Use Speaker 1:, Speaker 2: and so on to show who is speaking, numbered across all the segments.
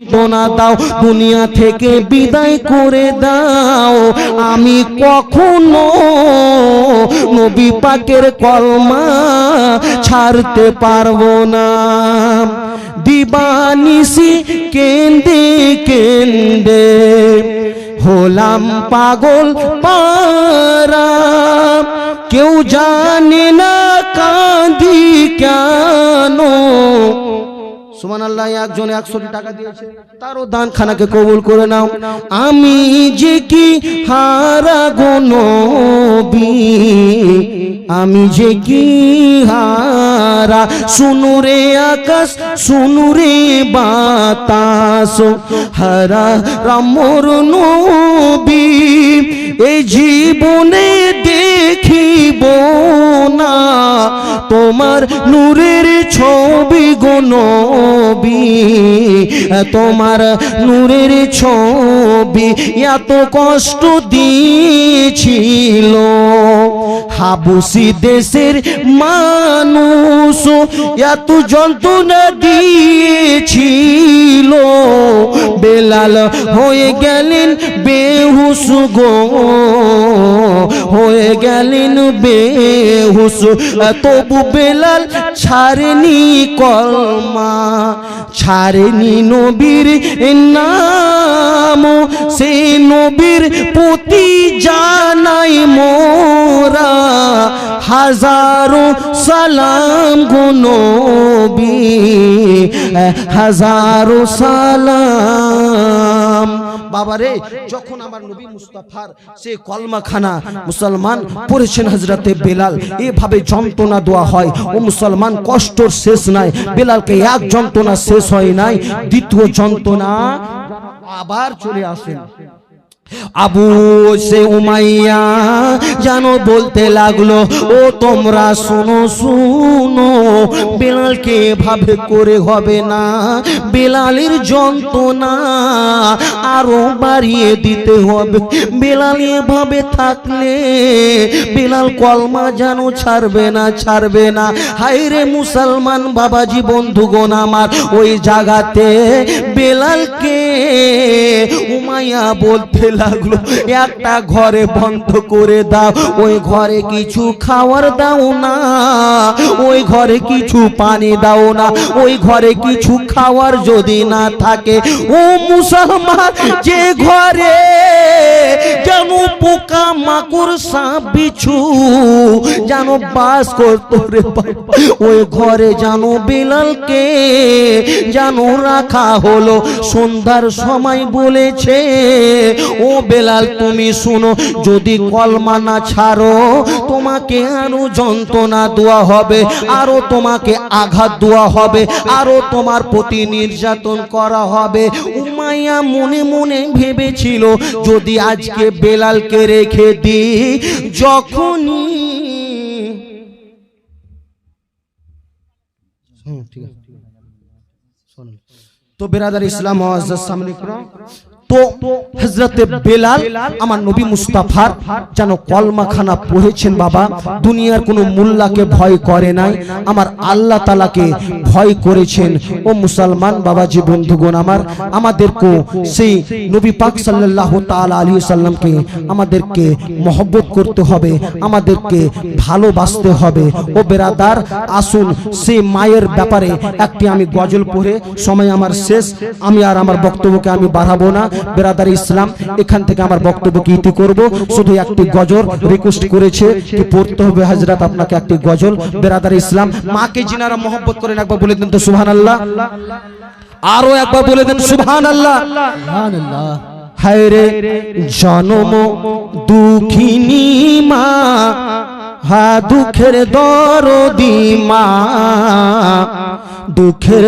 Speaker 1: যন্ত্রণা দাও, দুনিয়া থেকে বিদায় করে দাও। আমি কখনো নবী পাকের কলমা ছাড়তে পারবো না। দিবানিসি কেন্দে কেন্দে হলাম পাগল পারা, কেউ জানে না কাঁদি কেন। সুবহানাল্লাহ। একজন 100 টাকা দিয়েছে, তারও দান খানাকে কবুল করে নাও। আমি যে কি হারা গো নবী, আমি যে কি হারা। শুনু রে আকাশ, শুনু রে বাতাস, হারা রামর নবী এই জীবনে দেখিব না তোমার নূরের ছবি গো নবী, তোমার নূরের ছবি এত কষ্ট দিয়েছিল হাবশী দেশের মানুষ, এত যন্ত্রণা দিয়েছিল। বেলাল হয়ে গেলেন বেহুশ গো, হয়ে গেলেন বেহুশ, তবু বেলাল ছাড়েনি কলমা, ছাড়েনি নবীর নাম। সে নবীর প্রতি জানাই মোরা হাজারো সালাম গো নবী, হাজারো সালাম। বাবারে, যখন আমার নবী মুস্তাফার সে কলমা খানা মুসলমান পড়েছেন হযরতে বেলাল, এভাবে যন্ত্রণা দেওয়া হয়। ও মুসলমান, কষ্টর শেষ নাই। বেলালকে এক যন্ত্রণা শেষ হয় নাই, দ্বিতীয় যন্ত্রণা আবার চলে আসে। আবু সে উমাইয়া জানো বলতে লাগলো, ও তোমরা শোনো শোনো, বেলালকে এভাবে করে হবে না। বেলালের যন্ত্রণা আরো বাড়িয়ে দিতে হবে। বেলাল এভাবে থাকলে বেলাল কলমা জানো ছাড়বে না, ছাড়বে না। হায়রে মুসলমান বাবাজি বন্ধুগণ আমার, ওই জায়গাতে বেলালকে উমাইয়া বলতে লাগলো, একটা ঘরে বন্ধ করে দাও, ওই ঘরে কিছু খাওয়ার দাও না, ওই ঘরে কিছু পানি দাও না, ওই ঘরে কিছু খাওয়ার যদি না থাকে, ও মুসলমান যে ঘরে যেন পোকা মাকড় সাপ বিছু যেন বাস করতো রে, ওই ঘরে যেন বেলালকে যেন রাখা হলো। সন্ধ্যার সময় বলেছে, ও বেলাল তুমি শুনো, যদি কলমা না ছাড়ো তোমাকে আরো যন্ত্রণা দেওয়া হবে, আরো তোমাকে আঘাত দেওয়া হবে, আরো তোমার প্রতি নির্যাতন করা হবে। উমাইয়া মনে মনে ভেবেছিল, যদি আজকে বেলালকে রেখে দিই, যখনই তো বেরাদার ইসলাম মুআজ্জাজ সামনে ইকরাম, তো হযরতে বেলাল আমার নবী মুস্তাফার যেন কলমা খানা পড়েছেন বাবা, দুনিয়ার কোনো মোল্লাকে ভয় করে নাই, আমার আল্লাহ তাআলাকে ভয় করেছেন। ও মুসলমান বাবাজি বন্ধুগণ আমার, আমাদেরকে সেই নবী পাক সাল্লাল্লাহু তাআলা আলাইহি সাল্লামকে আমাদেরকে মহব্বত করতে হবে, আমাদেরকে ভালোবাসতে হবে। ও বেরাদার, আসুন সেই মায়ের ব্যাপারে একটি আমি গজল পড়ে, সময় আমার শেষ, আমি আর আমার বক্তব্যকে আমি বাড়াবো না। বেরাদার ইসলাম, এখান থেকে আমার বক্তব্যকে ইতি করব। শুধু একটি গজল রিকোয়েস্ট করেছে কি পড়তে হবে হযরত আপনাকে একটি গজল। বেরাদার ইসলাম, মাকে যিনারা মহব্বত করেন একবার বলে দেন তো সুবহানাল্লাহ, আরো একবার বলে দেন সুবহানাল্লাহ। সুবহানাল্লাহ। হায়রে জনম দুঃখিনী মা, হা দুঃখের দরদি মা, দুঃখের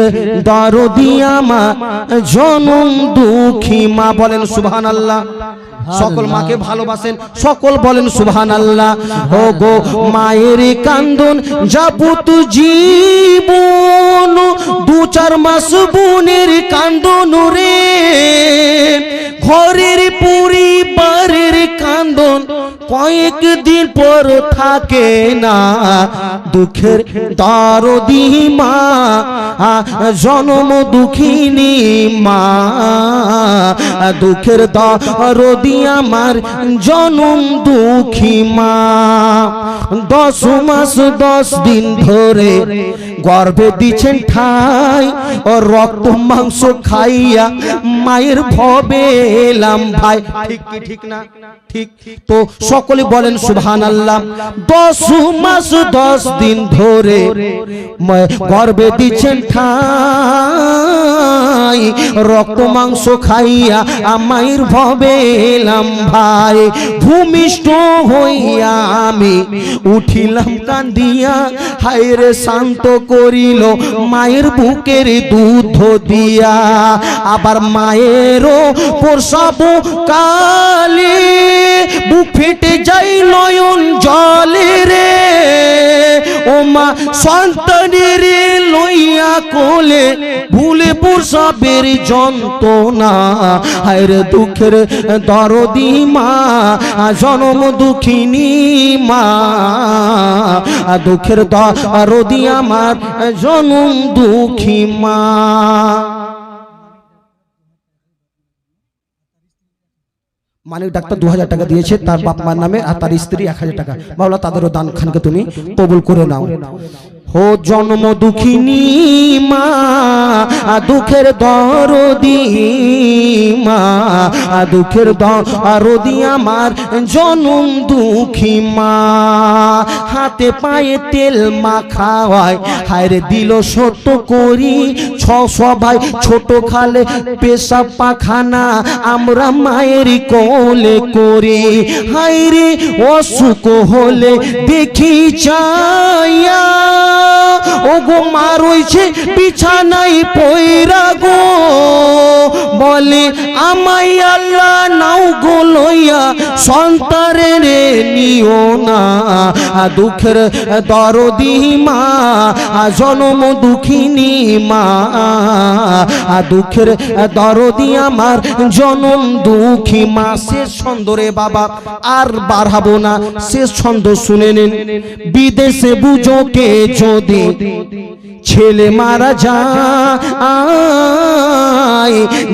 Speaker 1: দরদি আমা জনম দুঃখী মা। বলেন সুবহানাল্লাহ। সকল মাকে ভালোবাসেন, সকল বলেন সুবহানাল্লাহ। ও গো মায়ের কান্দন যাবত জীবন, 2-4 মাস বোনের কান্দন রে, ঘরের পরিবারের কান্দন কয়েকদিন পর থাকে না দুঃখের দরদি মা, জনম দুঃখিনী মা, দুঃখের দরদি আমার জনম দুঃখী মা। 10 মাস 10 দিন ধরে গর্ভে দিচ্ছেন ঠাই, ও রক্ত মাংস খাইয়া মায়ের ভবে এলাম ভাই। ঠিক কি ঠিক না? ঠিক তো সকলে বলেন সুবহানাল্লাহ। 10 মাস 10 দিন ধরে গর্ভে দিচ্ছেন ঠাই, রক্ত মাংস খাইয়া মায়ের ভবে এলাম ভাই। ভূমিষ্ঠ হইয়া আমি উঠিলাম কান্দিয়া, হায়রে শান্ত করিল মায়ের বুকের দুধ দিয়া। আবার মায়েরও প্রসব কালে বুক ফেটে যাই নয়ন জলে রে, ও মা সন্তানের লইয়া কোলে ভুলে প্রসবের যন্ত্রণা। হায়রে দুঃখের দরদি মা, জনম দুঃখিনী মা, দুঃখের দরদি আমার জনম দুঃখী মা। মানিক ডাক্তার 2000 টাকা দিয়েছে তার বাপ মার নামে, আর তার স্ত্রী 1000 টাকা। মাওলা তাদেরও দান খানকে তুমি কবুল করে নাও। হো জন্ম দুঃখিনী মা, দুঃখের দরদি মা, দুঃখের দরদি আমার জনম দুঃখী মা। হাতে পায়ে তেল মাখা হয়, হায়রে দিল সত্য করি, সবাই ছোট খালে পেশাব পাখানা আমরা মায়ের কোলে করি। হায়রে অসুখ হলে দেখি চাইয়া, ও গো মা রইছে বিছানায় পয়রা গো, বলে আমায় আল্লাহ নাও গো লইয়া সন্তানের নিও না। দুঃখের দরদি মা, জনম দুঃখিনী মা, দুঃখের দরদি আমার জনম দুঃখী মা। শেষ ছন্দ রে বাবা, আর বাড়াবো না, শেষ ছন্দ শুনে নিন। বিদেশে বুঝোকে যদি ছেলে মারা যায়,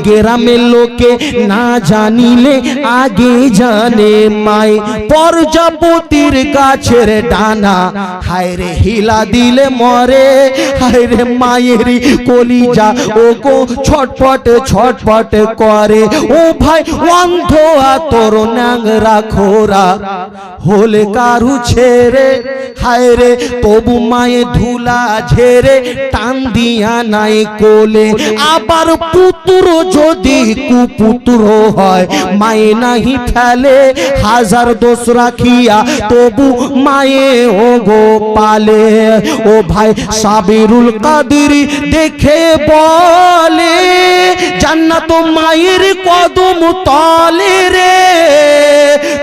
Speaker 1: গ্রামের লোকে না জানিলে আগে জানে মাই। প্রজাপতির গাছের ডানা হায়রে হিলা দিলে মরে, হায়রে মায়েরই কলিজা ও গো ছটপট ছটপট করে। ও ভাই অন্ধ তোর ন্যাংরা খোরা হলে কারু ছেড়ে, হায়রে তবু মায়ে ধুলা ঝেড়ে টান দিয়া নাই কোলে। আবার পুত্র যদি কুপুত্র হয় মায়ে নাহি ফেলে, হাজার দোষ রাখিয়া তবু মায়ে ও গো পালে। ও ভাই সাবিরুল কাদিরি দেখে বলে, জান্নাত মায়ের কদম তলে রে।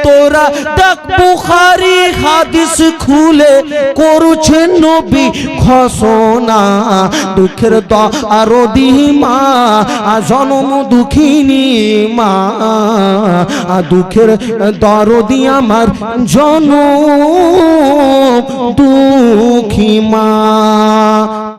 Speaker 1: তোরা দেখ বুখারী হাদিস খুলে করছেন নবী ঘোষণা। দুঃখের দরদি মা, জনম দুঃখিনী মা, দুঃখের দরদি আমার জনম দুঃখী মা।